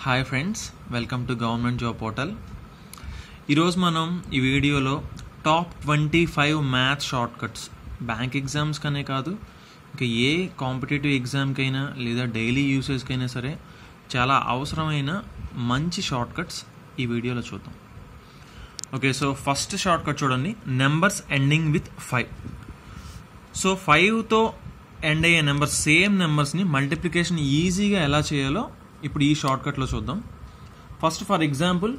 Hi friends, welcome to government job portal. ఈరోజు మనం ఈ వీడియోలో top 25 maths shortcuts bank ఎగ్జామ్స్కనే కాదు, ఇంకా ఏ కాంపిటేటివ్ ఎగ్జామ్కైనా లేదా డైలీ యూసేజ్కైనా సరే చాలా అవసరమైన మంచి షార్ట్ కట్స్ ఈ వీడియోలో చూద్దాం. Okay, so first shortcut చూడండి, నెంబర్స్ ఎండింగ్ విత్ 5. సో 5తో ఎండ్ అయ్యే నెంబర్ సేమ్ నెంబర్స్ని మల్టిప్లికేషన్ ఈజీగా ఎలా చేయాలో ఇప్పుడు ఈ షార్ట్ కట్లో చూద్దాం. First for example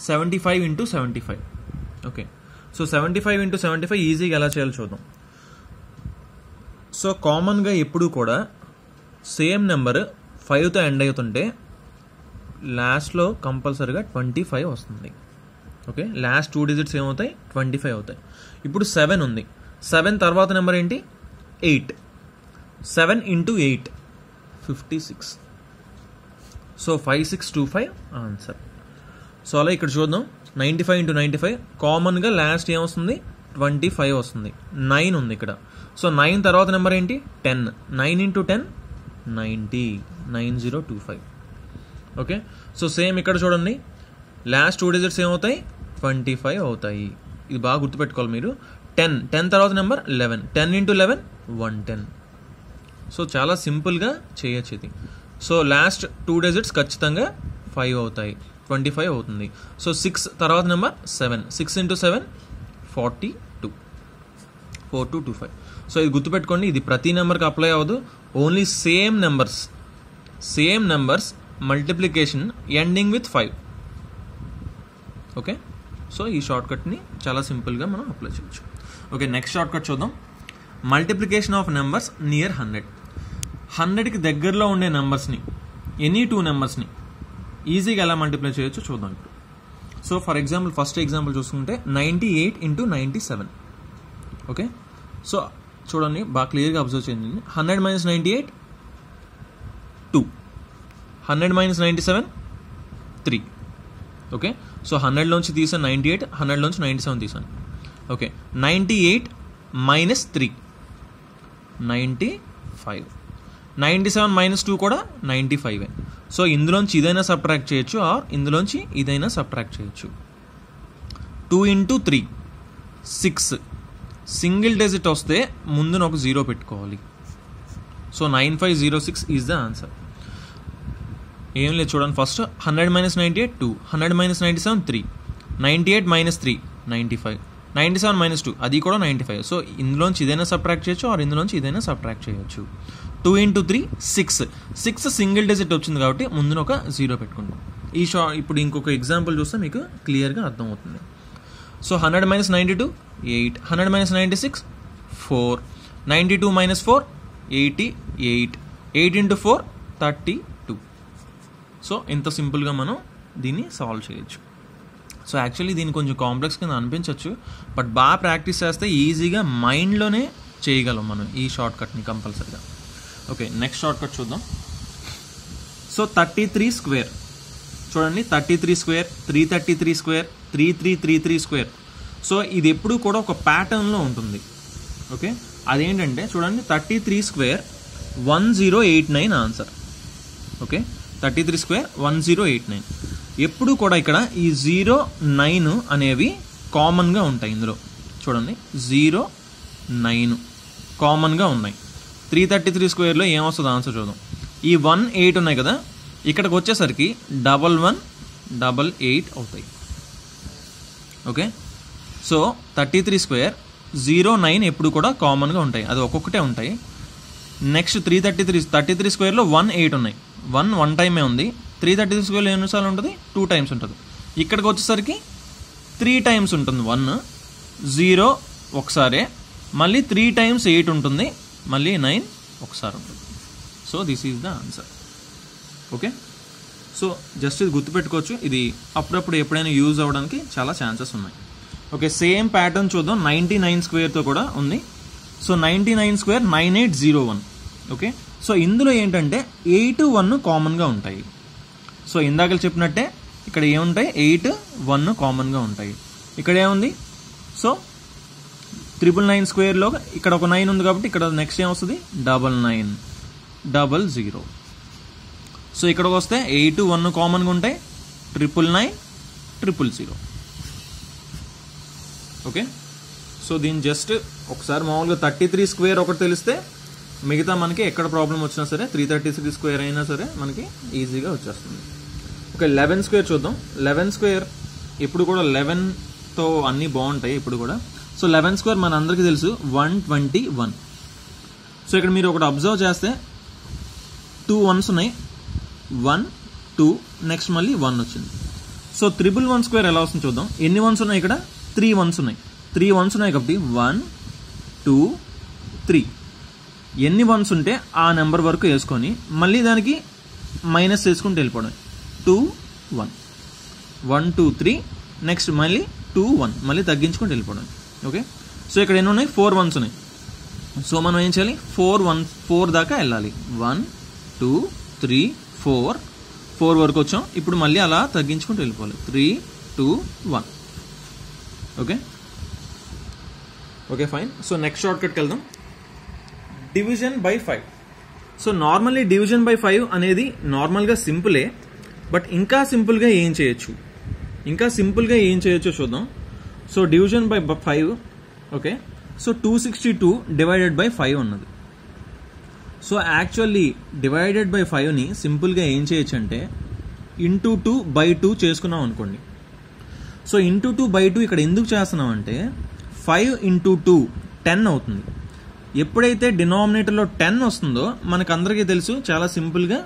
75 × 75. Okay, so 75 × 75 ఈజీగా ఎలా చేయాలో చూద్దాం. సో కామన్గా ఎప్పుడు కూడా సేమ్ నెంబర్ 5తో ఎండ్ అవుతుంటే లాస్ట్లో కంపల్సరీగా 25 వస్తుంది. ఓకే, లాస్ట్ 2 డిజిట్స్ ఏమవుతాయి, 25 అవుతాయి. ఇప్పుడు 7 ఉంది, 7 తర్వాత నెంబర్ ఏంటి, 8. 7 × 8 56. So 5625 answer. సో అలా ఇక్కడ చూద్దాం, 95 × 95 కామన్గా లాస్ట్ ఏమొస్తుంది, 25 వస్తుంది. 9 ఉంది ఇక్కడ, సో 9 తర్వాత నెంబర్ ఏంటి, 10. 9 × 10 90. 9025. ఓకే, సో సేమ్ ఇక్కడ చూడండి, లాస్ట్ 2 డిజిట్స్ ఏమవుతాయి, 25 అవుతాయి. ఇది బాగా గుర్తుపెట్టుకోవాలి మీరు. 10 తర్వాత నెంబర్ 11. 10 × 11 110. సో చాలా సింపుల్గా చేయొచ్చు ఇది. సో లాస్ట్ 2 డిజిట్స్ ఖచ్చితంగా 5 అవుతాయి, 25 అవుతుంది. సో 6 తర్వాత నెంబర్ 7. 6 × 7 42. 4225. సో ఇది గుర్తుపెట్టుకోండి, ఇది ప్రతి నెంబర్కి అప్లై అవ్వదు, only same numbers multiplication ending with 5. Okay, so ఈ షార్ట్ కట్ని చాలా సింపుల్గా మనం అప్లై చేయొచ్చు. ఓకే, నెక్స్ట్ షార్ట్ కట్ చూద్దాం. Multiplication of numbers near 100. 100కి దగ్గరలో ఉండే నెంబర్స్ని, ఎనీ 2 నెంబర్స్ని ఈజీగా ఎలా మల్టిప్లై చేయొచ్చు చూద్దాం ఇప్పుడు. So for example first example చూసుకుంటే 98 × 97. ఓకే, సో చూడండి బాగా క్లియర్గా అబ్జర్వ్ చేయండి. 100 - 98 2. 100 - 97 3. ఓకే, సో 100లోంచి తీసాను 98, 100లోంచి 97 తీసాను. ఓకే, 98 - 3 95. 97 - 2 కూడా 95. సో ఇందులోంచి ఇదైనా సబ్ట్రాక్ట్ చేయొచ్చు, ఆర్ ఇందులోంచి ఇదైనా సబ్ట్రాక్ట్ చేయొచ్చు. 2 × 3 6. సింగిల్ డిజిట్ వస్తే ముందున ఒక 0 పెట్టుకోవాలి. So 9506 is the answer. ఏం లేదు చూడండి, ఫస్ట్ 100 - 98 2. 100 - 97 3. 98 - 3 95. 97 - 2 అది కూడా 95. సో ఇందులోంచి ఇదైనా సబ్ట్రాక్ట్ చేయొచ్చు, ఆర్ ఇందులోంచి ఇదైనా సబ్ట్రాక్ట్ చేయొచ్చు. 2 × 3 6. 6 సింగిల్ డిజిట్ వచ్చింది కాబట్టి ముందున ఒక 0 పెట్టుకుంటాం. ఇప్పుడు ఇంకొక ఎగ్జాంపుల్ చూస్తే మీకు క్లియర్గా అర్థమవుతుంది. సో 100 - 92 8. 100 - 96 4. 92 - 4 88. 8 × 4 32. సో ఇంత సింపుల్గా మనం దీన్ని సాల్వ్ చేయొచ్చు. సో యాక్చువల్లీ దీన్ని కొంచెం కాంప్లెక్స్ కింద అనిపించవచ్చు, బట్ బాగా ప్రాక్టీస్ చేస్తే ఈజీగా మైండ్లోనే చేయగలం మనం ఈ షార్ట్ కట్ని కంపల్సరీగా. ఓకే, నెక్స్ట్ షార్ట్ కట్ చూద్దాం. సో 33² చూడండి, 33², 333², 3333². సో ఇది ఎప్పుడు కూడా ఒక ప్యాటర్న్లో ఉంటుంది. ఓకే, అదేంటంటే చూడండి, 33² 1089 ఆన్సర్. ఓకే, 33² 1089. ఎప్పుడు కూడా ఇక్కడ ఈ 0 9 అనేవి కామన్గా ఉంటాయి. ఇందులో చూడండి 0 9 కామన్గా ఉన్నాయి. 333² ఏమొస్తుంది ఆన్సర్ చూద్దాం. ఈ 1 8 ఉన్నాయి కదా, ఇక్కడికి వచ్చేసరికి 11 88 అవుతాయి. ఓకే, సో 33² 0 9 ఎప్పుడు కూడా కామన్గా ఉంటాయి, అది ఒక్కొక్కటే ఉంటాయి. నెక్స్ట్ 33² 1 8 ఉన్నాయి. 1 టైమే ఉంది. 333² ఎన్నిసార్లు ఉంటుంది, 2 టైమ్స్ ఉంటుంది. ఇక్కడికి వచ్చేసరికి 3 టైమ్స్ ఉంటుంది. 1 0 ఒకసారే, మళ్ళీ 3 టైమ్స్ 8 ఉంటుంది, మళ్ళీ 9 ఒకసారి ఉంటుంది. So this is the answer. Okay, so just ఇది గుర్తుపెట్టుకోవచ్చు, ఇది అప్పుడప్పుడు ఎప్పుడైనా యూజ్ అవ్వడానికి చాలా ఛాన్సెస్ ఉన్నాయి. ఓకే, సేమ్ ప్యాటర్న్ చూద్దాం. 99²తో కూడా ఉంది. సో 99² 9801. ఓకే, సో ఇందులో ఏంటంటే 8 1 కామన్గా ఉంటాయి. సో ఇందాక చెప్పినట్టే ఇక్కడ ఏముంటాయి, 8 1 కామన్గా ఉంటాయి. ఇక్కడ ఏముంది, సో 999² ఇక్కడ ఒక 9 ఉంది కాబట్టి ఇక్కడ నెక్స్ట్ ఏమొస్తుంది, 99 00. సో ఇక్కడికి వస్తే 8 1 కామన్గా ఉంటాయి, 999 000. ఓకే, సో దీన్ని జస్ట్ ఒకసారి మామూలుగా 33 స్క్వేర్ ఒకటి తెలిస్తే మిగతా మనకి ఎక్కడ ప్రాబ్లం వచ్చినా సరే 333 స్క్వేర్ అయినా సరే మనకి ఈజీగా వచ్చేస్తుంది. ఓకే, 11 స్క్వేర్ చూద్దాం. 11 స్క్వేర్ ఎప్పుడు కూడా 11తో అన్నీ బాగుంటాయి ఇప్పుడు కూడా. సో 11 స్క్వేర్ మన అందరికీ తెలుసు 121. సో ఇక్కడ మీరు ఒకటి అబ్జర్వ్ చేస్తే 2 1s ఉన్నాయి, 1 2 నెక్స్ట్ మళ్ళీ 1 వచ్చింది. సో 111 స్క్వేర్ ఎలా వస్తుంది చూద్దాం. ఎన్ని 1s ఉన్నాయి ఇక్కడ? 3 1s ఉన్నాయి. 3 1s ఉన్నాయి కాబట్టి 1 2 3. ఎన్ని 1s ఉంటే ఆ నెంబర్ వరకు వేసుకొని మళ్ళీ దానికి మైనస్ చేసుకుంటూ వెళ్ళిపోవడం. 2 1 1 2 3 నెక్స్ట్ మళ్ళీ 2 1 మళ్ళీ తగ్గించుకుంటూ వెళ్ళిపోవడం. ఓకే, సో ఇక్కడ ఎన్ని ఉన్నాయి? 4 1s ఉన్నాయి. సో మనం ఏం చేయాలి? 4 దాకా వెళ్ళాలి. 1 2 3 4 వరకు వచ్చాం. ఇప్పుడు మళ్ళీ అలా తగ్గించుకుంటూ వెళ్ళిపోవాలి. 3 2 1. Okay okay fine. So next షార్ట్ కట్కి వెళ్దాం. Division by 5. So normally division by 5 అనేది నార్మల్గా సింపులే, బట్ ఇంకా సింపుల్గా ఏం చేయొచ్చో చూద్దాం. So division by 5. Okay, so 262 divided by 5 ఉన్నది. సో యాక్చువల్లీ డివైడెడ్ బై 5ని సింపుల్గా ఏం చేయొచ్చు అంటే ఇంటూ 2/2 చేసుకున్నాం అనుకోండి. సో ఇంటూ 2/2 ఇక్కడ ఎందుకు చేస్తున్నాం అంటే 5 ఇంటూ 2 10 అవుతుంది. ఎప్పుడైతే డినామినేటర్లో 10 వస్తుందో మనకు అందరికీ తెలుసు చాలా సింపుల్గా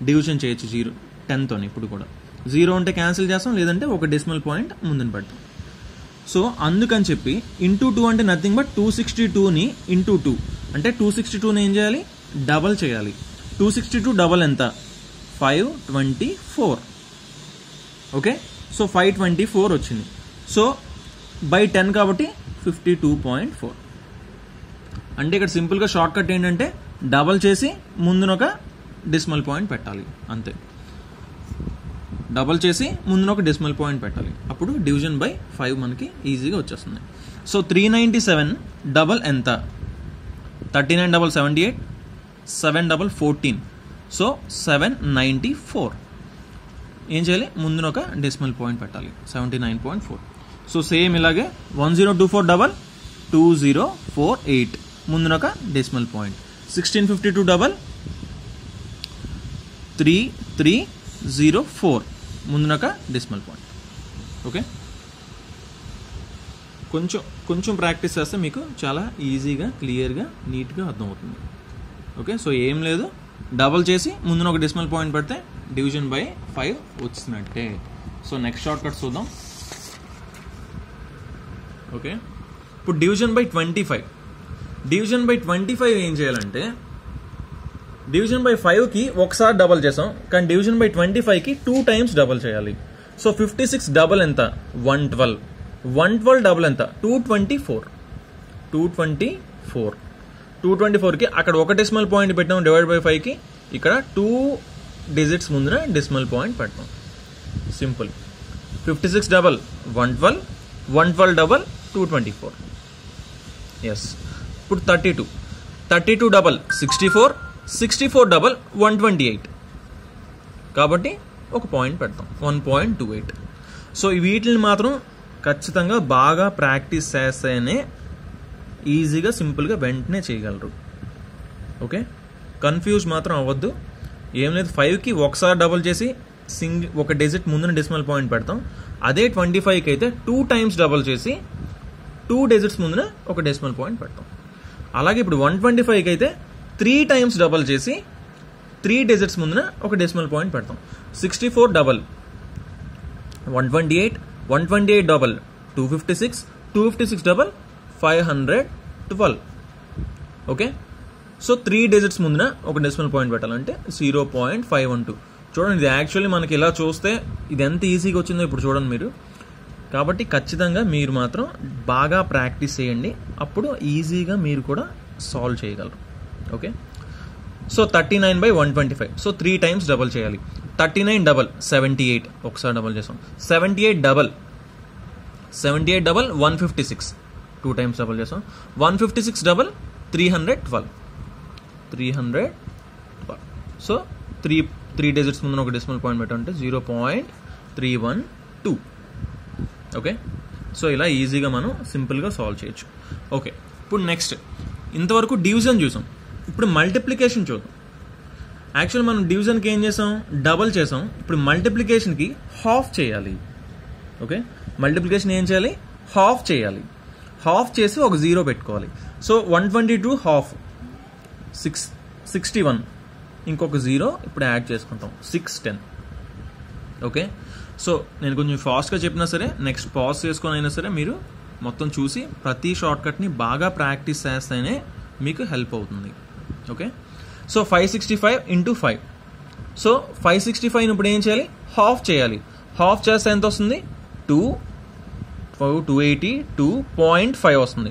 డివిజన్ చేయొచ్చు 10తో. ఇప్పుడు కూడా 0 ఉంటే క్యాన్సిల్ చేస్తాం, లేదంటే ఒక డెసిమల్ పాయింట్ ముందున పెడతాం. సో అందుకని చెప్పి ఇంటూ 2 అంటే నథింగ్ బట్ 262ని ఇంటూ 2 అంటే 262ని ఏం చేయాలి? డబల్ చేయాలి. 262 డబల్ ఎంత? 524. ఓకే, సో 524 వచ్చింది. సో బై 10 కాబట్టి 52.4. అంటే ఇక్కడ సింపుల్గా షార్ట్ కట్ ఏంటంటే డబల్ చేసి ముందున ఒక డెసిమల్ పాయింట్ పెట్టాలి, అంతే. డబల్ చేసి ముందున ఒక డెసిమల్ పాయింట్ పెట్టాలి, అప్పుడు డివిజన్ బై 5 మనకి ఈజీగా వచ్చేస్తుంది. సో 397 డబల్ ఎంత? 39 డబల్ 78, 7 డబల్ 14. సో 794. ఏం చేయాలి? ముందున ఒక డెసిమల్ పాయింట్ పెట్టాలి, 79.4. సో సేమ్ ఇలాగే 1024 డబల్ 2048 ముందున ఒక డెసిమల్ పాయింట్. 1652 డబల్ 3304 ముందున ఒక డెసిమల్ పాయింట్. ఓకే, కొంచెం ప్రాక్టీస్ చేస్తే మీకు చాలా ఈజీగా క్లియర్గా నీట్గా అర్థమవుతుంది. ఓకే, సో ఏం లేదు, డబల్ చేసి ముందున ఒక డెసిమల్ పాయింట్ పెడితే డివిజన్ బై 5 వచ్చినట్టే. సో నెక్స్ట్ షార్ట్ కట్ చూద్దాం. ఓకే, ఇప్పుడు డివిజన్ బై 25. డివిజన్ బై 25 ఏం చేయాలంటే డివిజన్ బై 5కి ఒకసారి డబల్ చేసాం, కానీ డివిజన్ బై 25కి 2 టైమ్స్ డబల్ చేయాలి. సో 56 డబల్ ఎంత? 112. 112 డబల్ ఎంత? 224. 224కి అక్కడ ఒక డెసిమల్ పాయింట్ పెట్టాం డివైడ్ బై 5కి, ఇక్కడ 2 డిజిట్స్ ముందున డెసిమల్ పాయింట్ పెట్టాం. సింపుల్. 56 double 112, 112 double 224. ఎస్. ఇప్పుడు 32 డబల్ 64, 64 డబల్ 128. కాబట్టి ఒక పాయింట్ పెడతాం, 1.28. సో వీటిని మాత్రం ఖచ్చితంగా బాగా ప్రాక్టీస్ చేస్తేనే ఈజీగా సింపుల్గా వెంటనే చేయగలరు. ఓకే, కన్ఫ్యూజ్ మాత్రం అవ్వద్దు. ఏం లేదు, 5కి ఒకసారి డబుల్ చేసి ఒక డిజిట్ ముందున డెసిమల్ పాయింట్ పెడతాం. అదే 25కి అయితే 2 టైమ్స్ డబుల్ చేసి 2 డిజిట్స్ ముందున ఒక డెసిమల్ పాయింట్ పెడతాం. అలాగే ఇప్పుడు 125కి అయితే 3 టైమ్స్ డబల్ చేసి 3 డిజిట్స్ ముందున ఒక డెసిమల్ పాయింట్ పెడతాం. 64 double 128, 128 double 256, 256 double 512. Okay, so 3 digits ముందున ఒక డెసిమల్ పాయింట్ పెట్టాలంటే 0.512. చూడండి, ఇది యాక్చువల్లీ మనకి ఇలా చూస్తే ఇది ఎంత ఈజీగా వచ్చిందో ఇప్పుడు చూడండి మీరు. కాబట్టి ఖచ్చితంగా మీరు మాత్రం బాగా ప్రాక్టీస్ చేయండి, అప్పుడు ఈజీగా మీరు కూడా సాల్వ్ చేయగలరు. Okay, so 39/125. So 3 times double చేయాలి. 39 డబల్ 78, ఒకసారి డబల్ చేసాం. 78 డబల్ 156, 2 టైమ్స్ డబల్ చేసాం. 156 డబల్ 312. సో 3 3 డిజిట్స్ ముందు ఒక డెసిమల్ పాయింట్ పెట్టాలంటే 0.312. ఓకే, సో ఇలా ఈజీగా మనం సింపుల్గా సాల్వ్ చేయొచ్చు. ఓకే, ఇప్పుడు నెక్స్ట్ ఇంతవరకు డివిజన్ చూసాం. ఇప్పుడు మల్టిప్లికేషన్ చూద్దాం. యాక్చువల్ మనం డివిజన్కి ఏం చేసాం, డబల్ చేసాం. ఇప్పుడు మల్టిప్లికేషన్కి హాఫ్ చేయాలి. ఓకే, మల్టిప్లికేషన్ ఏం చేయాలి, హాఫ్ చేయాలి. హాఫ్ చేసి ఒక 0 పెట్టుకోవాలి. సో 122 హాఫ్ 61, ఇంకొక 0 ఇప్పుడు యాడ్ చేసుకుంటాం 610. ఓకే, సో నేను కొంచెం ఫాస్ట్గా చెప్పినా సరే నెక్స్ట్ పాజ్ చేసుకొని అయినా సరే మీరు మొత్తం చూసి ప్రతి షార్ట్కట్ని బాగా ప్రాక్టీస్ చేస్తేనే మీకు హెల్ప్ అవుతుంది. Okay, so 565 × 5. సో 565 ఇప్పుడు ఏం చేయాలి, హాఫ్ చేయాలి. హాఫ్ చేస్తే ఎంత వస్తుంది, 282.5 వస్తుంది.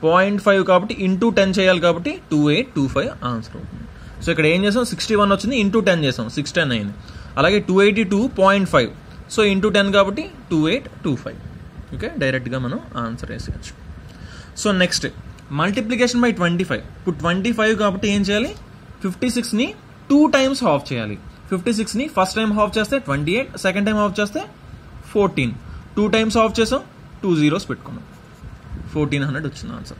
0.5 కాబట్టి ఇంటూ 10 చేయాలి కాబట్టి 2825 ఆన్సర్ అవుతుంది. సో ఇక్కడ ఏం చేసాం, 61 వచ్చింది, ఇంటూ 10 చేసాం, 610 అయింది. అలాగే 282.5, సో ఇంటూ 10 కాబట్టి 2825. ఓకే, డైరెక్ట్గా మనం ఆన్సర్ వేసేయచ్చు. So next multiplication by 25. ఇప్పుడు 25 కాబట్టి ఏం చేయాలి, 56ని 2 times హాఫ్ చేయాలి. 56ని ఫస్ట్ టైం హాఫ్ చేస్తే 28, సెకండ్ టైం హాఫ్ చేస్తే 14. 2 times హాఫ్ చేసాం, 2 zeros పెట్టుకున్నాం, 1400 వచ్చింది ఆన్సర్.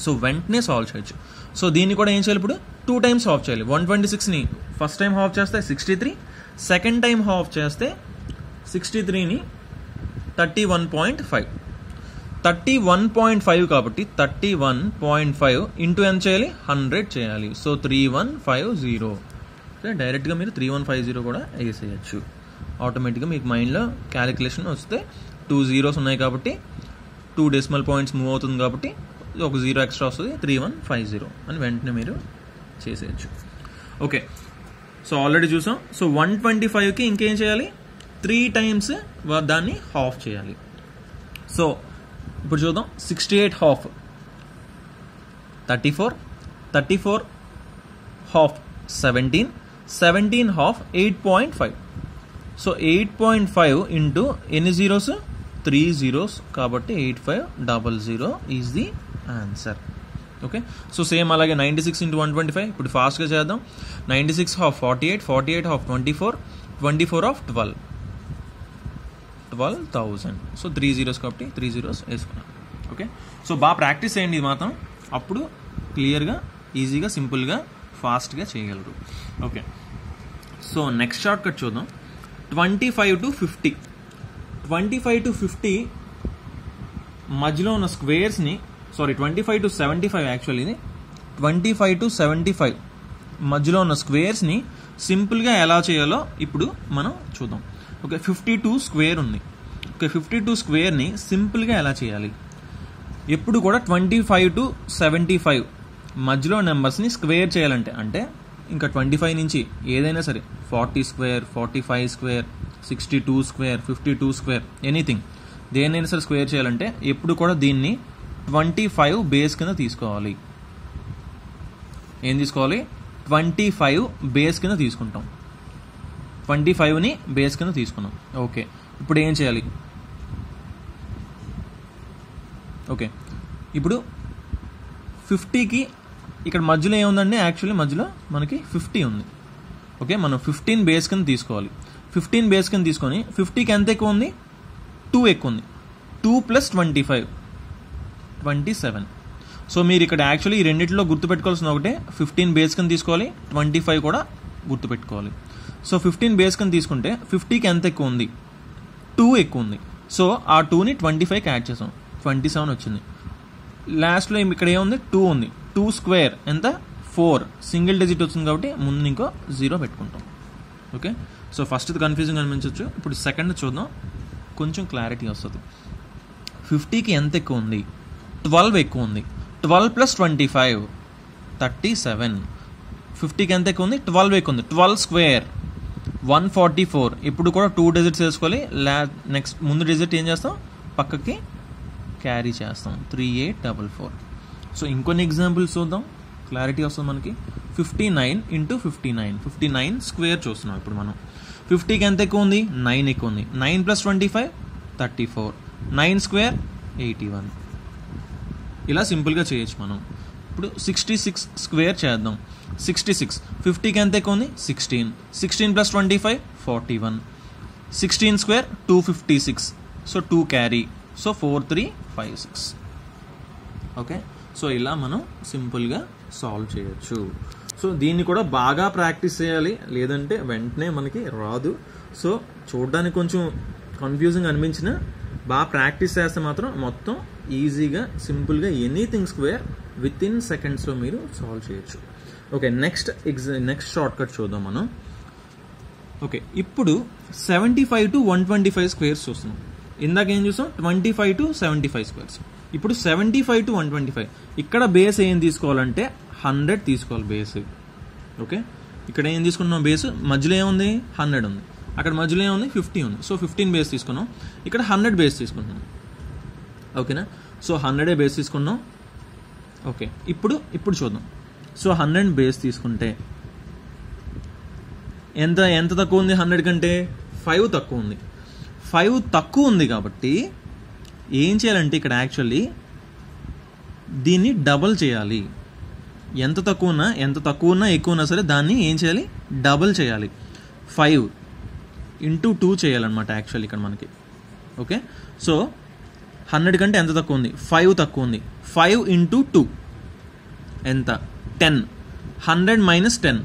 సో వెంటనే సాల్వ్ చేయొచ్చు. సో దీన్ని కూడా ఏం చేయాలి, ఇప్పుడు 2 times హాఫ్ చేయాలి. 126ని ఫస్ట్ టైం హాఫ్ చేస్తే 63, సెకండ్ టైం హాఫ్ చేస్తే 63ని 31.5. 31.5 కాబట్టి 31.5 ఇంటూ ఎంత చేయాలి, 100 చేయాలి. సో 3150. డైరెక్ట్గా మీరు 3150 కూడా వేసేయచ్చు. ఆటోమేటిక్గా మీకు మైండ్లో క్యాలిక్యులేషన్ వస్తే 2 zeros ఉన్నాయి కాబట్టి 2 decimal points మూవ్ అవుతుంది కాబట్టి ఒక 0 ఎక్స్ట్రా వస్తుంది, 3150 అని వెంటనే మీరు చేసేయచ్చు. ఓకే, సో ఆల్రెడీ చూసాం. సో 125కి ఇంకేం చేయాలి, 3 times దాన్ని హాఫ్ చేయాలి. సో ఇప్పుడు చూద్దాం. 68 half 34, 34 half 17, 17 half 8.5. So 8.5 into ఎన్ని జీరోస్, 3 zeros కాబట్టి 8500 is the answer. Okay, so same అలాగే 96 × 125. ఇప్పుడు ఫాస్ట్గా చేద్దాం. 96 half 48, 48 half 24, 24 half 12,000. So 3 zeros కాబట్టి 3 zeros వేసుకున్నాం. ఓకే, సో బాగా ప్రాక్టీస్ చేయండి ఇది మాత్రం, అప్పుడు క్లియర్గా ఈజీగా సింపుల్గా ఫాస్ట్గా చేయగలరు. Okay, so next short cut చూద్దాం. 25 to 50. 25 to 50 మధ్యలో ఉన్న స్క్వేర్స్ని, సారీ 25 to 75 యాక్చువల్లీ ఇది 25 to 75 మధ్యలో ఉన్న స్క్వేర్స్ని సింపుల్గా ఎలా చేయాలో ఇప్పుడు మనం చూద్దాం. ఓకే, 52 స్క్వేర్ ఉంది. ఓకే, 52 స్క్వేర్ని సింపుల్గా ఎలా చేయాలి, ఎప్పుడు కూడా 25 to 75 మధ్యలో నెంబర్స్ని స్క్వేర్ చేయాలంటే, అంటే ఇంకా 25 నుంచి ఏదైనా సరే 40 square, 45 square, 62 square, 52 square, anything దేన్నైనా సరే స్క్వేర్ చేయాలంటే ఎప్పుడు కూడా దీన్ని 25 బేస్ కింద తీసుకోవాలి. ఏం తీసుకోవాలి, 25 బేస్ కింద తీసుకుంటాం. 25ని బేస్ కింద తీసుకున్నాం. ఓకే, ఇప్పుడు ఏం చేయాలి, ఓకే ఇప్పుడు 50కి ఇక్కడ మధ్యలో ఏముందండి, యాక్చువల్లీ మధ్యలో మనకి 50 ఉంది. ఓకే, మనం 15 బేస్ కింద తీసుకోవాలి. 15 బేస్ కింద తీసుకొని 50కి ఎంత ఎక్కువ ఉంది, 2 ఎక్కువ ఉంది. 2 + 25 27. సో మీరు ఇక్కడ యాక్చువల్లీ ఈ రెండింటిలో గుర్తుపెట్టుకోవాల్సిన ఒకటే, 15 బేస్ కింద తీసుకోవాలి, 25 కూడా గుర్తుపెట్టుకోవాలి. సో 15 బేస్ కింద తీసుకుంటే 50కి ఎంత ఎక్కువ ఉంది, 2 ఎక్కువ ఉంది. సో ఆ 2ని 25కి యాడ్ చేసాం, 27 వచ్చింది. లాస్ట్లో ఇక్కడ ఏముంది, 2 ఉంది. 2 స్క్వేర్ ఎంత, 4. సింగిల్ డిజిట్ వచ్చింది కాబట్టి ముందు ఇంకో 0 పెట్టుకుంటాం. ఓకే, సో ఫస్ట్ కన్ఫ్యూజింగ్ అనిపించవచ్చు. ఇప్పుడు సెకండ్ చూద్దాం, కొంచెం క్లారిటీ వస్తుంది. 50కి ఎంత ఎక్కువ ఉంది, 12 ఎక్కువ ఉంది. 12 + 25 37. 50కి ఎంత ఎక్కువ ఉంది, 12 ఎక్కువ ఉంది. 12 స్క్వేర్ 144. ఇప్పుడు కూడా 2 డిజిట్స్ వేసుకోవాలి. నెక్స్ట్ ముందు డిజిట్ ఏం చేస్తాం, పక్కకి క్యారీ చేస్తాం, 3844. సో ఇంకొన్ని ఎగ్జాంపుల్స్ చూద్దాం, క్లారిటీ వస్తుంది మనకి. 59 × 59, 59 స్క్వేర్ చూస్తున్నాం ఇప్పుడు మనం. 50కి ఎంత ఎక్కువ ఉంది, 9 ఎక్కువ ఉంది. 9 + 25 34. 9 స్క్వేర్ 81. ఇలా సింపుల్గా చేయొచ్చు మనం. ఇప్పుడు 66 స్క్వేర్ చేద్దాం. 66 50కి ఎంత ఎక్కువ ఉంది 16. 16 + 25 41. 16 square 256. So 2 carry. So 4356. Okay, so ఇలా మనం సింపుల్గా సాల్వ్ చేయొచ్చు. సో దీన్ని కూడా బాగా ప్రాక్టీస్ చేయాలి, లేదంటే వెంటనే మనకి రాదు. సో చూడడానికి కొంచెం కన్ఫ్యూజింగ్ అనిపించినా బాగా ప్రాక్టీస్ చేస్తే మాత్రం మొత్తం ఈజీగా సింపుల్గా ఎనీథింగ్ స్క్వేర్ విత్ ఇన్ సెకండ్స్లో మీరు సాల్వ్ చేయొచ్చు. ఓకే, నెక్స్ట్ షార్ట్ కట్ చూద్దాం మనం. ఓకే, ఇప్పుడు 75 to 125 స్క్వేర్స్ చూస్తున్నాం. ఇందాక ఏం చూసాం 25 to 75 స్క్వేర్స్. ఇప్పుడు 75 to 125 ఇక్కడ బేస్ ఏం తీసుకోవాలంటే 100 తీసుకోవాలి బేస్. ఓకే, ఇక్కడ ఏం తీసుకున్నాం బేస్, మధ్యలో ఏముంది 100 ఉంది, అక్కడ మధ్యలో ఏముంది 50 ఉంది. సో 15 బేస్ తీసుకున్నాం, ఇక్కడ 100 బేస్ తీసుకుంటున్నాం. ఓకేనా, సో 100 బేస్ తీసుకున్నాం. ఓకే, ఇప్పుడు చూద్దాం. సో 100 బేస్ తీసుకుంటే ఎంత తక్కువ ఉంది 100 కంటే 5 తక్కువ ఉంది. 5 తక్కువ ఉంది కాబట్టి ఏం చేయాలంటే ఇక్కడ యాక్చువల్లీ దీన్ని డబల్ చేయాలి. ఎంత తక్కువ ఉన్నా ఎక్కువ ఉన్నా సరే దాన్ని ఏం చేయాలి, డబల్ చేయాలి. 5 × 2 చేయాలన్నమాట యాక్చువల్లీ ఇక్కడ మనకి. ఓకే, సో 100 కంటే ఎంత తక్కువ ఉంది 5 తక్కువ ఉంది. 5 × 2 ఎంత 10. 100 - 10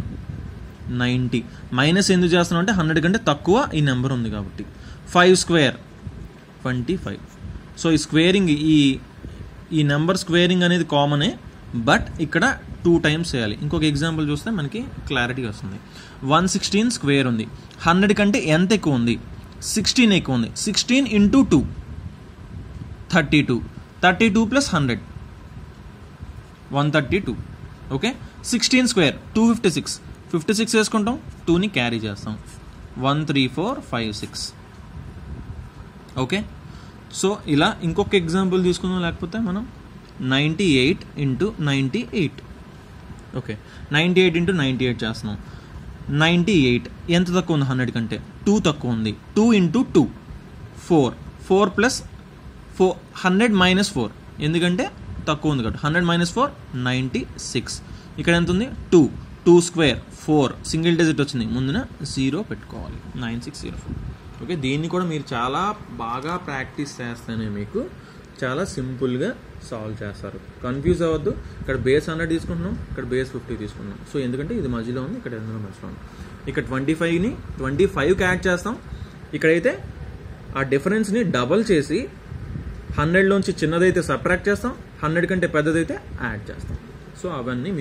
90. మైనస్ ఎందుకు చేస్తున్నాం అంటే 100 కంటే తక్కువ ఈ నెంబర్ ఉంది కాబట్టి. 5 స్క్వేర్ 25. సో ఈ స్క్వేరింగ్ ఈ నెంబర్ స్క్వేరింగ్ అనేది కామనే, బట్ ఇక్కడ 2 టైమ్స్ చేయాలి. ఇంకొక ఎగ్జాంపుల్ చూస్తే మనకి క్లారిటీ వస్తుంది. 116 స్క్వేర్ ఉంది. 100 కంటే ఎంత ఎక్కువ ఉంది 16 ఎక్కువ ఉంది. 16 × 2 32. 32 + 100 132. Okay, 16 square 256. 56 వేసుకుంటాం, 2ని క్యారీ చేస్తాం. 13456. ఓకే, సో ఇలా ఇంకొక ఎగ్జాంపుల్ తీసుకుందాం. లేకపోతే మనం 98 × 98. ఓకే, 98 × 98 చేస్తున్నాం. 98 ఎంత తక్కువ ఉంది 100 కంటే 2 తక్కువ ఉంది. 2 × 2 4. 4 + 4 100 - 4 ఎందుకంటే తక్కువ ఉంది కాబట్టి. 100 - 4 96. ఇక్కడ ఎంత ఉంది 2 స్క్వేర్ 4 సింగిల్ డిజిట్ వచ్చింది, ముందున 0 పెట్టుకోవాలి. 9604. ఓకే, దీన్ని కూడా మీరు చాలా బాగా ప్రాక్టీస్ చేస్తేనే మీకు చాలా సింపుల్గా సాల్వ్ చేస్తారు. కన్ఫ్యూజ్ అవ్వద్దు. ఇక్కడ బేస్ 100 తీసుకుంటున్నాం, ఇక్కడ బేస్ 50 తీసుకున్నాం. సో ఎందుకంటే ఇది మధ్యలో ఉంది, ఇక్కడ ఎందులో మధ్యలో ఉంది. ఇక్కడ 25ని 25కి యాడ్ చేస్తాం. ఇక్కడైతే ఆ డిఫరెన్స్ని డబల్ చేసి 100లోంచి చిన్నదైతే సబ్ట్రాక్ట్ చేస్తాం, 100 కంటే పెద్దదైతే యాడ్ చేస్తాం. సో అవన్నీ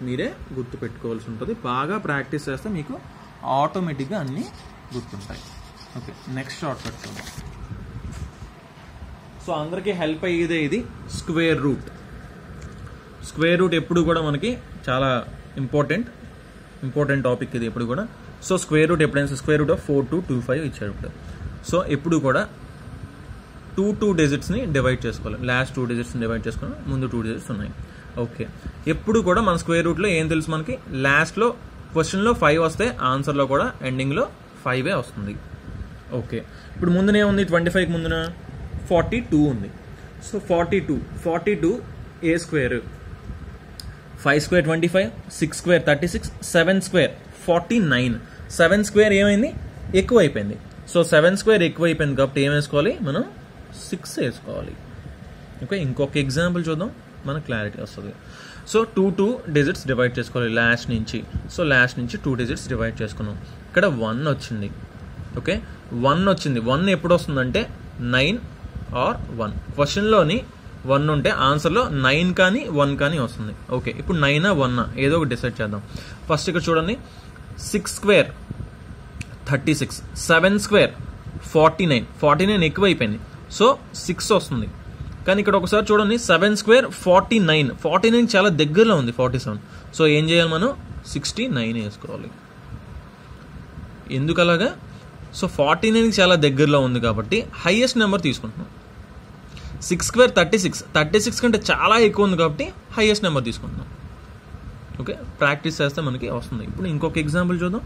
మీరే గుర్తుపెట్టుకోవాల్సి ఉంటుంది. బాగా ప్రాక్టీస్ చేస్తే మీకు ఆటోమేటిక్గా అన్నీ గుర్తుంటాయి. ఓకే, నెక్స్ట్ షార్ట్ కట్ చూద్దాం. సో అందరికీ హెల్ప్ అయ్యేదే ఇది స్క్వేర్ రూట్. స్క్వేర్ రూట్ ఎప్పుడు కూడా మనకి చాలా ఇంపార్టెంట్ టాపిక్ ఇది ఎప్పుడు కూడా. సో స్క్వేర్ రూట్ ఎప్పుడైనా స్క్వేర్ రూట్ ఆఫ్ 4225 ఇచ్చాడు ఇప్పుడు. సో ఎప్పుడు కూడా 2 డిజిట్స్ని డివైడ్ చేసుకోవాలి. లాస్ట్ 2 డిజిట్స్ని డివైడ్ చేసుకోవాలి, ముందు 2 డిజిట్స్ ఉన్నాయి. ఓకే, ఎప్పుడు కూడా మన స్క్వేర్ రూట్లో ఏం తెలుసు మనకి, లాస్ట్లో క్వశ్చన్లో 5 వస్తే ఆన్సర్లో కూడా ఎండింగ్లో 5 వస్తుంది. ఓకే, ఇప్పుడు ముందునే ఉంది 25కి ముందున 42 ఉంది. సో 42 ఏ square 5 square 25, 6 square 36, 7 square 49. 7 square ఏమైంది ఎక్కువ అయిపోయింది. సో 7 స్క్వేర్ ఎక్కువ అయిపోయింది కాబట్టి ఏం వేసుకోవాలి మనం 6 వేసుకోవాలి. ఓకే, ఇంకొక ఎగ్జాంపుల్ చూద్దాం, మనకు క్లారిటీ వస్తుంది. సో 2 డిజిట్స్ డివైడ్ చేసుకోవాలి లాస్ట్ నుంచి. సో లాస్ట్ నుంచి 2 డిజిట్స్ డివైడ్ చేసుకున్నాం. ఇక్కడ 1 వచ్చింది. ఓకే, 1 వచ్చింది. 1 ఎప్పుడు వస్తుందంటే 9 ఆర్ 1. క్వశ్చన్లోని 1 ఉంటే ఆన్సర్లో 9 కానీ 1 కానీ వస్తుంది. ఓకే, ఇప్పుడు 9 1 ఏదో ఒకటి డిసైడ్ చేద్దాం. ఫస్ట్ ఇక్కడ చూడండి, 6 స్క్వేర్ 36, 7 స్క్వేర్ 49 ఎక్కువ అయిపోయింది. సో 6 వస్తుంది. కానీ ఇక్కడ ఒకసారి చూడండి, 7 స్క్వేర్ 49 చాలా దగ్గరలో ఉంది 47. సో ఏం చేయాలి మనం 69 వేసుకోవాలి. ఎందుకు అలాగా, సో 49కి చాలా దగ్గరలో ఉంది కాబట్టి హైయెస్ట్ నెంబర్ తీసుకుంటున్నాం. 6 స్క్వేర్ 36 కంటే చాలా ఎక్కువ ఉంది కాబట్టి హైయెస్ట్ నెంబర్ తీసుకుంటున్నాం. ఓకే, ప్రాక్టీస్ చేస్తే మనకి వస్తుంది. ఇప్పుడు ఇంకొక ఎగ్జాంపుల్ చూద్దాం.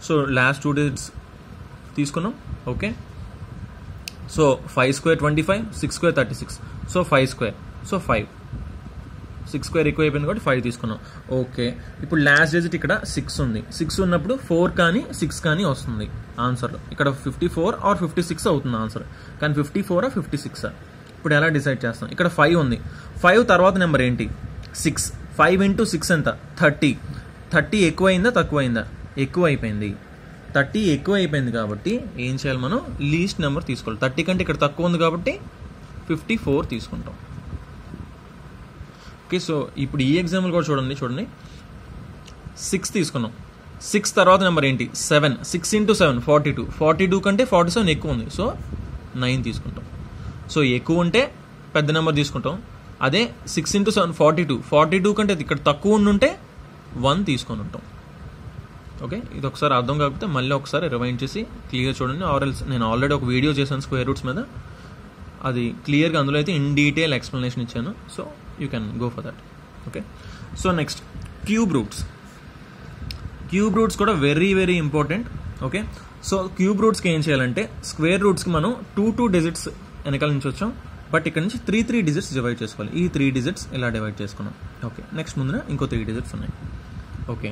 సో లాస్ట్ 2 డిజిట్స్ తీసుకున్నాం. Okay, so 5 square 25, 6 square 36. So 5 square, so 5. 6 square ఎక్కువ అయిపోయింది కాబట్టి 5 తీసుకున్నాం. ఓకే, ఇప్పుడు లాస్ట్ డిజిట్ ఇక్కడ 6 ఉంది. 6 ఉన్నప్పుడు 4 కానీ 6 కానీ వస్తుంది ఆన్సర్లో. ఇక్కడ 54 ఆర్ 56 అవుతుంది ఆన్సర్, కానీ 54 56. ఇప్పుడు ఎలా డిసైడ్ చేస్తాం? ఇక్కడ 5 ఉంది. 5 తర్వాత నెంబర్ ఏంటి? 6. 5 ఇంటూ 6 ఎంత? 30. 30 ఎక్కువైందా తక్కువైందా? ఎక్కువ అయిపోయింది. 30 ఎక్కువ అయిపోయింది కాబట్టి ఏం చేయాలి మనం? లీస్ట్ నెంబర్ తీసుకోవాలి. 30 కంటే ఇక్కడ తక్కువ ఉంది కాబట్టి 54 తీసుకుంటాం. ఓకే, సో ఇప్పుడు ఈ ఎగ్జాంపుల్ కూడా చూడండి. 6 తీసుకున్నాం. 6 తర్వాత నెంబర్ ఏంటి? 7. 6 ఇంటూ 7 42. 42 కంటే 47 ఎక్కువ ఉంది, సో 9 తీసుకుంటాం. సో ఎక్కువ ఉంటే పెద్ద నెంబర్ తీసుకుంటాం. అదే 6 ఇంటూ 7 42. 42 కంటే ఇక్కడ తక్కువ ఉంటే 1 తీసుకొని ఉంటాం. ఓకే, ఇది ఒకసారి అర్థం కాకపోతే మళ్ళీ ఒకసారి రివైండ్ చేసి క్లియర్ చూడండి. ఆర్ఎల్స్ నేను ఆల్రెడీ ఒక వీడియో చేశాను స్క్వేర్ రూట్స్ మీద, అది క్లియర్గా అందులో అయితే ఇన్ డీటెయిల్ ఎక్స్ప్లెనేషన్ ఇచ్చాను. So you can go for that. Okay, so next cube roots. Cube roots కూడా very very important. Okay, so cube రూట్స్కి ఏం చేయాలంటే స్క్వేర్ రూట్స్కి మనం 2 డిజిట్స్ వెనకాల నుంచి వచ్చాం, బట్ ఇక్కడ నుంచి 3 డిజిట్స్ డివైడ్ చేసుకోవాలి. ఈ 3 డిజిట్స్ ఇలా డివైడ్ చేసుకున్నాం. ఓకే, నెక్స్ట్ ముందున ఇంకో 3 డిజిట్స్ ఉన్నాయి. ఓకే,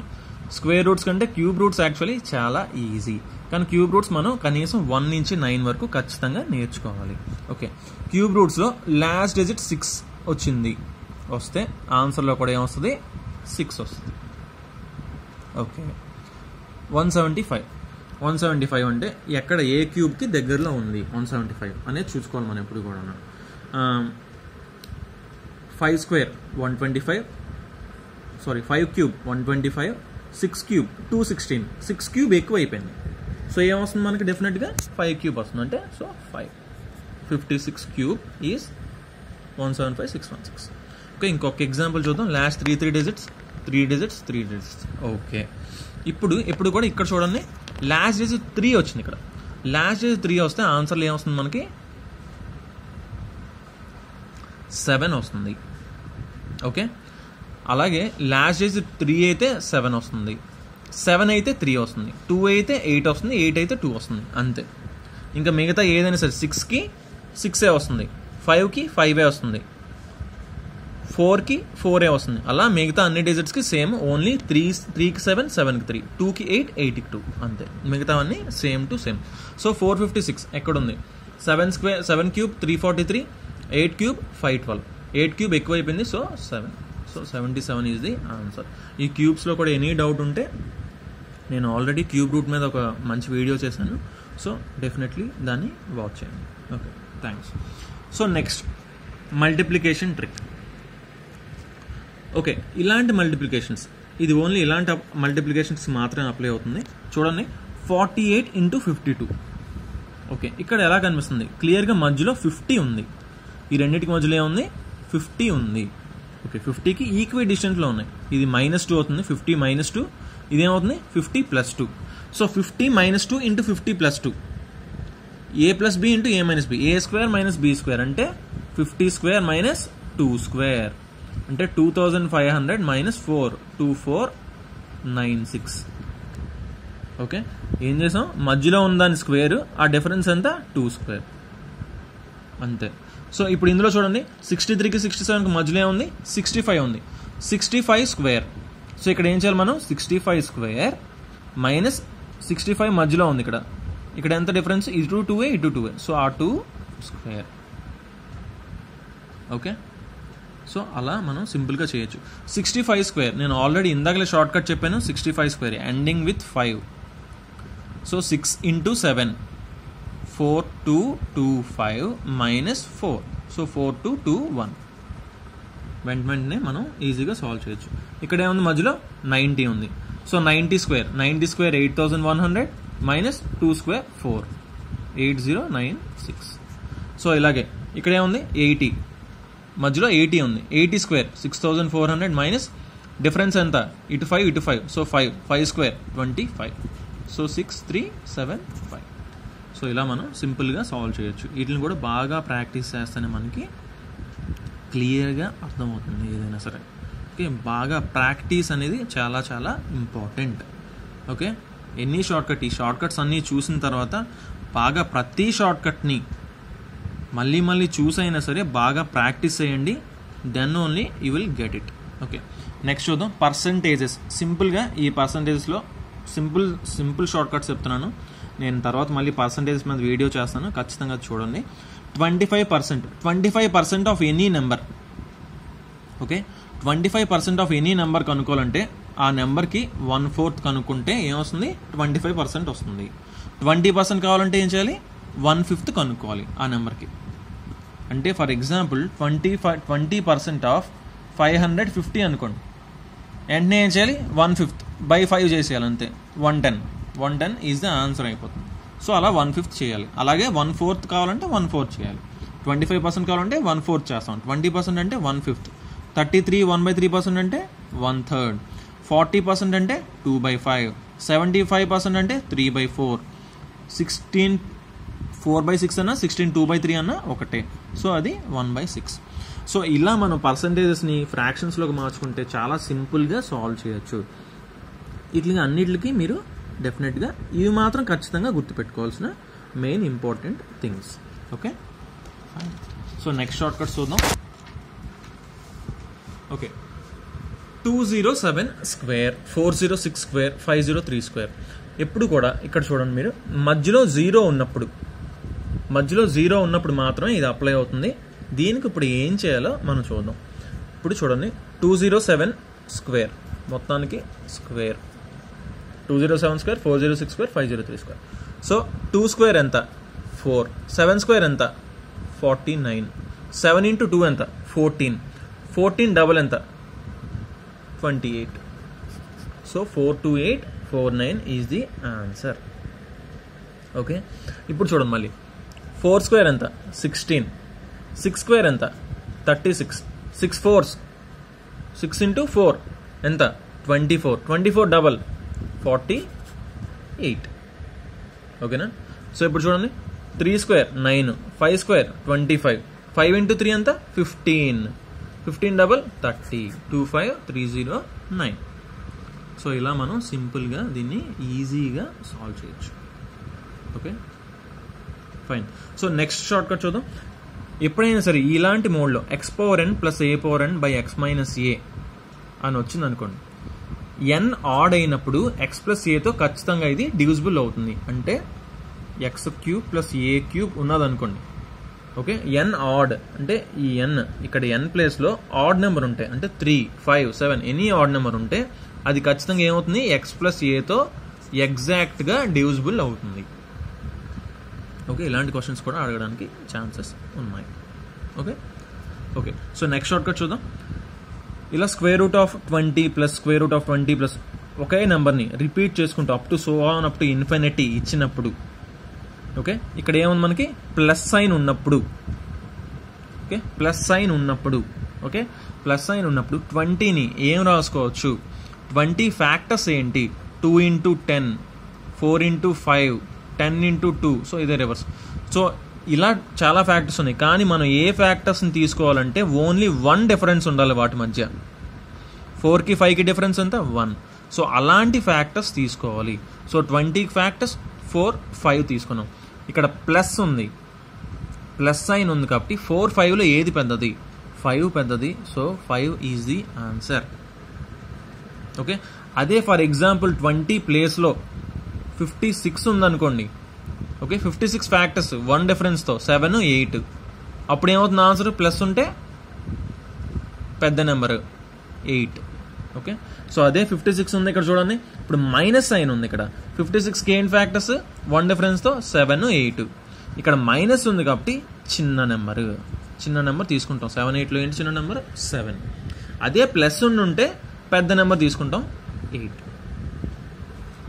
స్క్వేర్ రూట్స్ కంటే క్యూబ్ రూట్స్ యాక్చువల్లీ చాలా ఈజీ, కానీ క్యూబ్ రూట్స్ మనం కనీసం 1 నుంచి 9 వరకు ఖచ్చితంగా నేర్చుకోవాలి. ఓకే, క్యూబ్ రూట్స్లో లాస్ట్ డిజిట్ 6 వచ్చింది వస్తే ఆన్సర్లో కూడా ఏమొస్తుంది? 6 వస్తుంది. ఓకే, 175 అంటే ఎక్కడ ఏ క్యూబ్కి దగ్గరలో ఉంది 175 అనేది చూసుకోవాలి మనం ఎప్పుడు కూడా. 5 స్క్వేర్ 125, 5 క్యూబ్ 125, 6 క్యూబ్ 216. 6 క్యూబ్ ఎక్కువ అయిపోయింది, సో ఏమొస్తుంది మనకి? డెఫినెట్గా 5 క్యూబ్ వస్తుంది. అంటే సో 56 క్యూబ్ ఈజ్ 175616. ఓకే, ఇంకొక ఎగ్జాంపుల్ చూద్దాం. Last 3 digits. ఓకే, ఇప్పుడు కూడా ఇక్కడ చూడండి, లాస్ట్ డిజిట్ 3 వచ్చింది. ఇక్కడ లాస్ట్ డిజిట్ 3 వస్తే ఆన్సర్లో ఏమొస్తుంది మనకి? 7 వస్తుంది. ఓకే, అలాగే లాస్ట్ డిజిట్ 3 అయితే 7 వస్తుంది, 7 అయితే 3 వస్తుంది, 2 అయితే 8 వస్తుంది, 8 అయితే 2 వస్తుంది. అంతే. ఇంకా మిగతా ఏదైనా సరే 6కి 6 వస్తుంది, 5కి 5 వస్తుంది, 4కి 4 వస్తుంది. అలా మిగతా అన్ని డిజిట్స్కి సేమ్. ఓన్లీ 3కి 7, 7కి 3, 2కి 8, 8కి 2 అంతే. మిగతావన్నీ సేమ్ టు సేమ్. సో 456 ఎక్కడుంది? 7 క్యూబ్ 343, 8 క్యూబ్ 512. 8 క్యూబ్ ఎక్కువ అయిపోయింది, so 7. So 77 is the answer. ఈ క్యూబ్స్లో కూడా ఎనీ డౌట్ ఉంటే నేను ఆల్రెడీ క్యూబ్ రూట్ మీద ఒక మంచి వీడియో చేశాను, సో డెఫినెట్లీ దాన్ని వాచ్ చేయండి. Okay, thanks. So next multiplication trick. Okay, ఇలాంటి మల్టిప్లికేషన్స్, ఇది ఓన్లీ ఇలాంటి మల్టిప్లికేషన్స్ మాత్రమే అప్లై అవుతుంది. చూడండి, 48 ఇంటూ 52. ఓకే, ఇక్కడ ఎలా కనిపిస్తుంది? క్లియర్గా మధ్యలో 50 ఉంది. ఈ రెండింటికి మధ్యలో ఏముంది? 50 ఉంది. ఓకే, 50కి ఈక్వి డిస్టెంట్లో ఉన్నాయి. ఇది -2 అవుతుంది. 50 -2 ఇదేమవుతుంది? 50 + 2. So 50 - 2 into 50 + 2, a + b into a - b, a² - b² అంటే 50² - 2² అంటే 2500 - 4, 2496. ఓకే, ఏం చేసాం? మధ్యలో ఉన్న దాని స్క్వేర్, ఆ డిఫరెన్స్ ఎంత? 2² అంతే. సో ఇప్పుడు ఇందులో చూడండి, 63కి 67కి మధ్యలో ఉంది 65 ఉంది. 65 స్క్వేర్. సో ఇక్కడ ఏం చేయాలి మనం? 65 స్క్వేర్ మైనస్ 65 మధ్యలో ఉంది. ఇక్కడ ఎంత డిఫరెన్స్? ఇటు 2a, ఇటు 2a. సో ఆ 2 స్క్వేర్. ఓకే, సో అలా మనం సింపుల్గా చేయొచ్చు. 65 స్క్వేర్ నేను ఆల్రెడీ ఇందాకలే షార్ట్ కట్ చెప్పాను. 65 square ending with 5. So 6 into 7, 4225 - 4. So 4221. వెంటనే మనం ఈజీగా సాల్వ్ చేయొచ్చు. ఇక్కడ ఏముంది? మధ్యలో 90 ఉంది. So 90 square 8100 - 2² 4, 8096. సో ఇలాగే ఇక్కడ ఏముంది? 80 మధ్యలో 80 ఉంది. 80 స్క్వేర్ 6400 మైనస్ డిఫరెన్స్ ఎంత? ఇటు 5 ఇటు 5. So 5 square 25. సో 6375. సో ఇలా మనం సింపుల్గా సాల్వ్ చేయొచ్చు. వీటిని కూడా బాగా ప్రాక్టీస్ చేస్తేనే మనకి క్లియర్గా అర్థమవుతుంది ఏదైనా సరే. ఓకే, బాగా ప్రాక్టీస్ అనేది చాలా చాలా ఇంపార్టెంట్. ఓకే, ఎన్ని షార్ట్కట్, ఈ షార్ట్కట్స్ అన్నీ చూసిన తర్వాత బాగా ప్రతి షార్ట్కట్ని మళ్ళీ చూసైనా సరే బాగా ప్రాక్టీస్ చేయండి. Then only you will get it. Okay, next చూద్దాం పర్సంటేజెస్. సింపుల్గా ఈ పర్సంటేజెస్లో సింపుల్ షార్ట్ కట్స్ చెప్తున్నాను. నేను తర్వాత మళ్ళీ పర్సంటేజెస్ మీద వీడియో చేస్తాను, ఖచ్చితంగా చూడండి. 25% off any number. Okay, 25% off any number కనుక్కోవాలంటే ఆ నెంబర్కి 1/4 కనుక్కుంటే ఏమొస్తుంది? 25% వస్తుంది. 20% కావాలంటే ఏం చేయాలి? 1/5 కనుక్కోవాలి ఆ నెంబర్కి. అంటే ఫర్ ఎగ్జాంపుల్ 20% ఆఫ్ 550 అనుకోండి. వెంటనే ఏం చేయాలి? 1/5 బై 5 చేసేయాలి అంతే. 110 ఈజ్ ద ఆన్సర్ అయిపోతుంది. సో అలా 1/5 చేయాలి. అలాగే 1/4 కావాలంటే 1/4 చేయాలి. 25% కావాలంటే 1/4 చేస్తాం. 20% అంటే 1/5. 33 1/3% అంటే 1/3. 40% అంటే 2/5. 75% అంటే 3/4. 16 4/6 అన్నా 16 2/3 అన్నా ఒకటే. సో అది 1/6. సో ఇలా మనం పర్సంటేజెస్ని ఫ్రాక్షన్స్లోకి మార్చుకుంటే చాలా సింపుల్గా సాల్వ్ చేయొచ్చు. ఇట్లా అన్నిటికీ మీరు డెఫినెట్గా ఇవి మాత్రం ఖచ్చితంగా గుర్తుపెట్టుకోవాల్సిన main important things. Okay, so next shortcuts చూద్దాం. Okay, 207 square 406 square 503 square. ఎప్పుడు కూడా ఇక్కడ చూడండి మీరు, మధ్యలో జీరో ఉన్నప్పుడు మాత్రమే ఇది అప్లై అవుతుంది. దీనికి ఇప్పుడు ఏం చేయాలో మనం చూద్దాం. ఇప్పుడు చూడండి 207 స్క్వేర్ మొత్తానికి square 207 square 406 square 503 square. So 2 square ఎంత? 4. 7 స్క్వేర్ ఎంత? 49. 7 into 2 ఎంత? 14. 14 డబల్ ఎంత? 28. So 42849 is the answer. Okay, ఇప్పుడు చూడండి మళ్ళీ 4 స్క్వేర్ ఎంత? 16. 6 స్క్వేర్ ఎంత? 36. 6 4 6 into 4 ఎంత? 24. 24 డబల్ 48. ఓకేనా? సో ఇప్పుడు చూడండి 3 స్క్వేర్ 9. 5 స్క్వేర్ 25. 5 into 3 ఎంత? 15. 15 డబల్ 30. 25309. సో ఇలా మనం సింపుల్గా దీన్ని ఈజీగా సాల్వ్ చేయొచ్చు. Okay, fine. So next short cut చూద్దాం. ఎప్పుడైనా సరే ఇలాంటి మోడ్లో x⁴n + a⁴n/x - a అని వచ్చింది అనుకోండి, n ఆడ్ అయినప్పుడు x + a తో ఖచ్చితంగా ఇది డివిజిబుల్ అవుతుంది. అంటే x³ + a³ ఉన్నదనుకోండి. Okay, n add అంటే ఈ n ఇక్కడ n ప్లేస్లో ఆడ్ నెంబర్ ఉంటాయి, అంటే 3 5 7 ఎనీ ఆడ్ నెంబర్ ఉంటే అది ఖచ్చితంగా ఏమవుతుంది? x + a తో ఎగ్జాక్ట్గా డివిజిబుల్ అవుతుంది. ఓకే, ఇలాంటి క్వశ్చన్స్ కూడా అడగడానికి ఛాన్సెస్ ఉన్నాయి. Okay, so next short cut చూద్దాం. ఇలా √20 + √20 ఒకే నెంబర్ని రిపీట్ చేసుకుంటూ అప్ టు ఇన్ఫినిటీ ఇచ్చినప్పుడు, ఓకే, ఇక్కడ ఏముంది మనకి? ప్లస్ సైన్ ఉన్నప్పుడు. ఓకే, ప్లస్ సైన్ ఉన్నప్పుడు 20ని ఏం రాసుకోవచ్చు? 20 ఫ్యాక్టర్స్ ఏంటి? 2 into 10, 4 into 5, 10 into 2. సో ఇదే రివర్స్. సో ఇలా చాలా ఫ్యాక్టర్స్ ఉన్నాయి, కానీ మనం ఏ ఫ్యాక్టర్స్ని తీసుకోవాలంటే ఓన్లీ 1 డిఫరెన్స్ ఉండాలి వాటి మధ్య. 4కి 5కి డిఫరెన్స్ ఎంత? 1. సో అలాంటి ఫ్యాక్టర్స్ తీసుకోవాలి. సో 20 ఫ్యాక్టర్స్ 4 5 తీసుకున్నాం. ఇక్కడ ప్లస్ ఉంది, ప్లస్ సైన్ ఉంది కాబట్టి 4 5లో ఏది పెద్దది? 5 పెద్దది. So 5 is the answer. Okay, అదే ఫర్ ఎగ్జాంపుల్ 20 ప్లేస్లో 56 ఉందనుకోండి. Okay, 56 factors 1 డిఫరెన్స్తో 7 8. అప్పుడు ఏమవుతుంది ఆన్సర్? ప్లస్ ఉంటే పెద్ద నెంబర్ 8. ఓకే, సో అదే 56 ఉంది ఇక్కడ చూడండి. ఇప్పుడు మైనస్ సైన్ ఉంది ఇక్కడ. 56కి ఏంటి ఫ్యాక్టర్స్? 1 డిఫరెన్స్తో 7 8. ఇక్కడ మైనస్ ఉంది కాబట్టి చిన్న నెంబర్ తీసుకుంటాం. 7 8లో ఏంటి చిన్న నెంబర్? 7. అదే ప్లస్ ఉంటే పెద్ద నెంబర్ తీసుకుంటాం 8.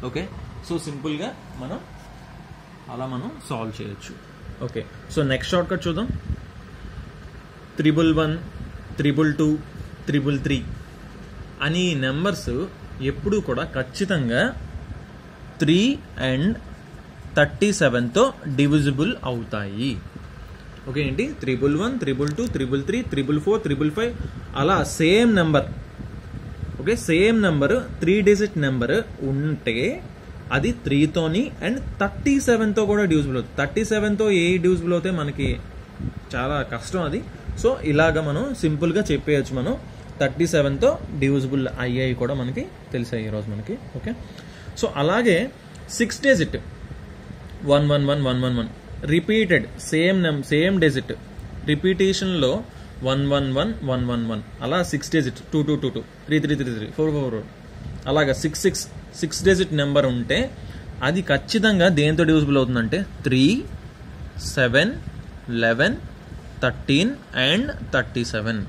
ఓకే, సో సింపుల్గా మనం సాల్వ్ చేయొచ్చు. Okay, so next short cut చూద్దాం. 111 222 333 అని నెంబర్స్ ఎప్పుడు కూడా ఖచ్చితంగా 3 and 37తో డివిజిబుల్ అవుతాయి. ఓకే, ఏంటి? 111 222 333 444 555 అలా same number. Okay, same number 3 digit number ఉంటే అది 3తోని అండ్ 37తో కూడా డివిజిబుల్ అవుతుంది. 37తో ఏ డివిజిబుల్ అవుతే మనకి చాలా కష్టం. అది సో ఇలాగ మనం సింపుల్గా చెప్పేయచ్చు. మనం 37తో డివిజిబుల్ అయ్యాయి కూడా మనకి తెలిసాయి ఈరోజు మనకి. ఓకే, సో అలాగే 6 డిజిట్ 111 రిపీటెడ్ సేమ్ డిజిట్ రిపీటేషన్లో 111 అలా 6 డిజిట్ 2222 3333 444 అలాగా 6 డిజిట్ నెంబర్ ఉంటే అది ఖచ్చితంగా దేంతో డివిజిబుల్ అవుతుందంటే 3, 7, 11, 13 అండ్ 37.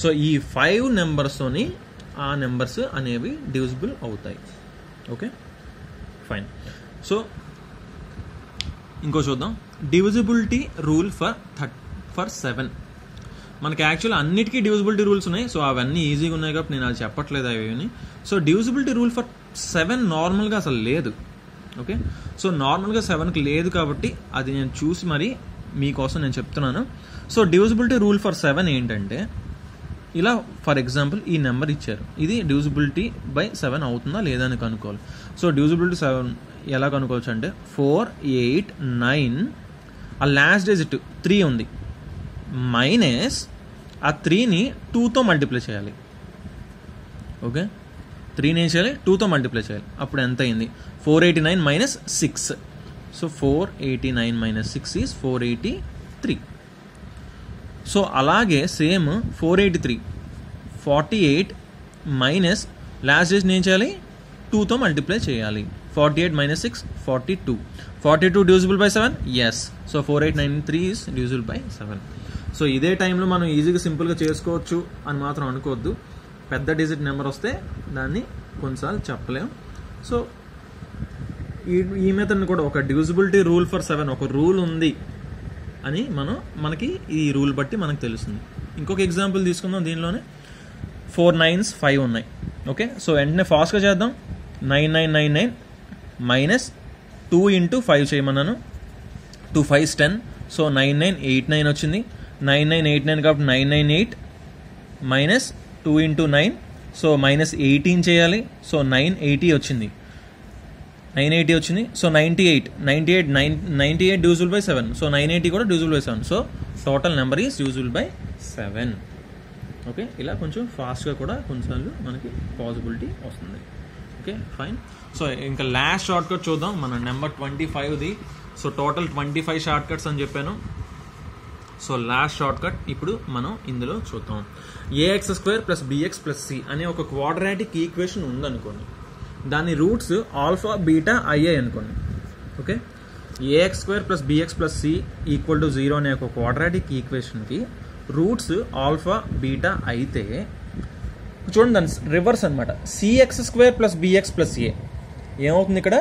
సో ఈ 5 నెంబర్స్తోని ఆ నెంబర్స్ అనేవి డివిజిబుల్ అవుతాయి. Okay, fine. సో ఇంకో చూద్దాం, డివిజిబిలిటీ రూల్ ఫర్ 7. మనకి యాక్చువల్ అన్నిటికీ డివిజిబిలిటీ రూల్స్ ఉన్నాయి. సో అవన్నీ ఈజీగా ఉన్నాయి కాబట్టి నేను అది చెప్పట్లేదు అవి. సో డివిజిబిలిటీ రూల్ ఫర్ 7 నార్మల్గా అసలు లేదు. ఓకే, సో నార్మల్గా 7కి లేదు కాబట్టి అది నేను చూసి మరి మీకోసం నేను చెప్తున్నాను. సో డివిజిబిలిటీ రూల్ ఫర్ 7 ఏంటంటే, ఇలా ఫర్ ఎగ్జాంపుల్ ఈ నెంబర్ ఇచ్చారు, ఇది డివిజిబిలిటీ బై 7 అవుతుందా లేదా అని కనుక్కోవాలి. సో డివిజిబిలిటీ 7 ఎలా కనుక్కోవచ్చు అంటే 4, 8, 9 ఆ లాస్ట్ డిజిట్ 3 ఉంది, మైనస్ ఆ 3ని 2తో మల్టిప్లై చేయాలి. ఓకే, 3ని ఏం చేయాలి, 2తో మల్టిప్లై చేయాలి. అప్పుడు ఎంత అయింది, 489 minus 6. So 489 minus 6 is 483. So అలాగే సేమ్ 483 48 మైనస్ లాస్ట్ డిజిట్ ఏం చేయాలి, 2తో మల్టిప్లై చేయాలి. 48 minus 6 42 divisible by 7. Yes, so 4893 is divisible by 7. సో ఇదే టైంలో మనం ఈజీగా సింపుల్గా చేసుకోవచ్చు అని మాత్రం అనుకోవద్దు. పెద్ద డిజిట్ నెంబర్ వస్తే దాన్ని కొన్నిసార్లు చెప్పలేం. సో ఈ మెథడ్ని కూడా ఒక డివిజిబిలిటీ రూల్ ఫర్ 7 ఒక రూల్ ఉంది అని మనకి ఈ రూల్ బట్టి మనకు తెలుస్తుంది. ఇంకొక ఎగ్జాంపుల్ తీసుకుందాం. దీనిలోనే 4 9s 5 ఉన్నాయి. ఓకే, సో వెంటనే ఫాస్ట్గా చేద్దాం. 9999 మైనస్ 2 ఇంటూ 5 చేయమన్నాను. 2 5s 10. సో 9989 వచ్చింది. 9989 కాబట్టి 998 మైనస్ 2 ఇంటూ 9, సో మైనస్ 18 చేయాలి. సో 980 వచ్చింది. 980 వచ్చింది. So 98 divisible by 7. సో 980 కూడా divisible by 7. So total number is divisible by 7. Okay, ఇలా కొంచెం ఫాస్ట్గా కూడా కొన్నిసార్లు మనకి పాసిబిలిటీ వస్తుంది. Okay, fine. సో ఇంకా లాస్ట్ షార్ట్ కట్ చూద్దాం మన నెంబర్ 25ది. సో టోటల్ 25 షార్ట్ కట్స్ అని చెప్పాను. సో లాస్ట్ షార్ట్ కట్ ఇప్పుడు మనం ఇందులో చూద్దాం. ax² plus bx plus c అనే ఒక క్వాడ్రాటిక్ ఈక్వేషన్ ఉందనుకోండి. దాని రూట్స్ ఆల్ఫా బీటా అయ్యాయి అనుకోండి. Okay, ax² plus bx plus c equal to 0 అనే ఒక క్వాడ్రాటిక్ ఈక్వేషన్కి రూట్స్ ఆల్ఫా బీటా అయితే చూడండి దాని రివర్స్ అనమాట. cx² plus bx plus a ఏమవుతుంది ఇక్కడ,